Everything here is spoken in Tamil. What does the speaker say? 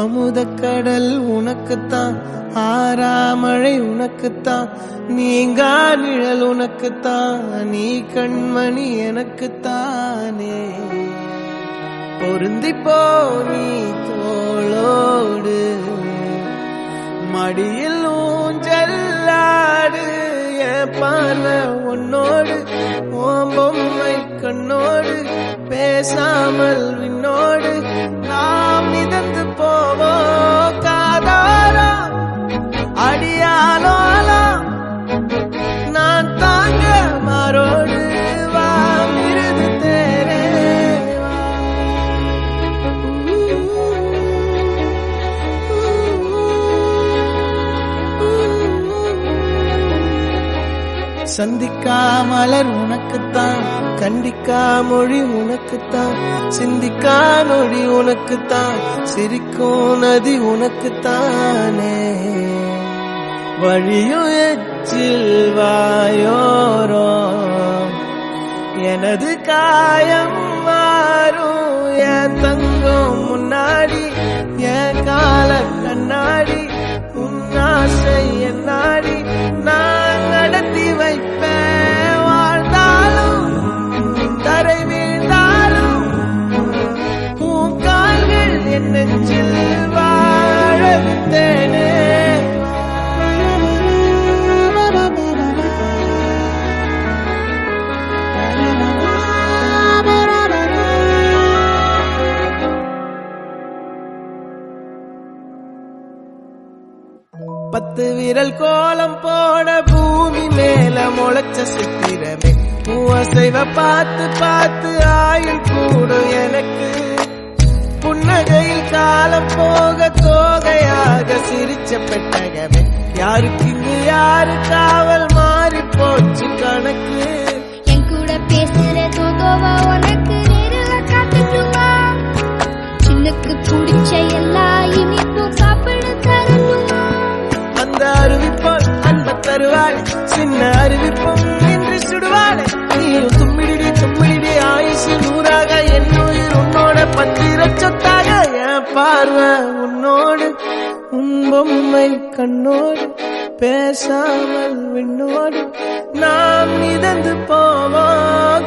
அமுதக்கடல் உனக்குத்தான், ஆறாமழை உனக்குத்தான், நீங்கா நிழல் உனக்குத்தான், நீ கண்மணி எனக்குத்தானே. பொருந்திப்போ நீ தோளோடு, மடியில் ஊஞ்சல்லாடு, என் பார்வை உன்னோடு, ஓம் பொம்மை கண்ணோடு, பேசாமல் விண்ணோடு நாம் மிதந்து போவோம் காதாரா அடியாலோலா, நான் தாங்க மாறோடு வா மிருது தேரே வா. சந்திக்கா மலர் உனக்குத்தான், கண்டிக்கா மொழி உனக்குத்தான், சிந்திக்கா நொடி உனக்குத்தான், சிரிக்கும் நதி உனக்குத்தானே. வழியும் எச்சில் வாயோரோ எனது காயம் மாறும், என் தங்கம் முன்னாடி என் கால கண்ணாடி, உன்னாசை என்னாடி நான் நடத்தி வைப்பேன். வாழ்ந்தாலும் தரை வீழ்ந்தாலும் உன் கால்கள் என் நெஞ்சில் வாழ விட்டேனே. பத்து விரல் கோலம் போட பூமி மேல முளைச்ச சித்திரமே, அசைவ பார்த்து பார்த்து ஆயுள் கூடும் எனக்கு. புன்னகையில் காலம் போக தோகையாக சிரிச்ச பெட்டகமே, யாருக்கு இங்கு யாரு காவல் மாறி போச்சு கணக்கு. என் கூட பேசுற தோதோவா உனக்கு நேரில் காட்டுமா, சின்னக்கு பிடிச்ச எல்லா இனிப்பும் சாப்பிட தரணுமா. அந்த அறிவிப்போல் அன்ப தருவாள், சின்ன அறிவிப்பும் இன்று சுடுவாளே. நீயும் தும்மிடி தும்மிடி ஆயுசு நூறாக, என் உயிர் உன்னோட பத்திர சொத்தாக. என் பார்வை உன்னோடு, உன் பொம்மை கண்ணோடு, பேசாமல் விண்ணோடு நாம் மிதந்து போவோம்.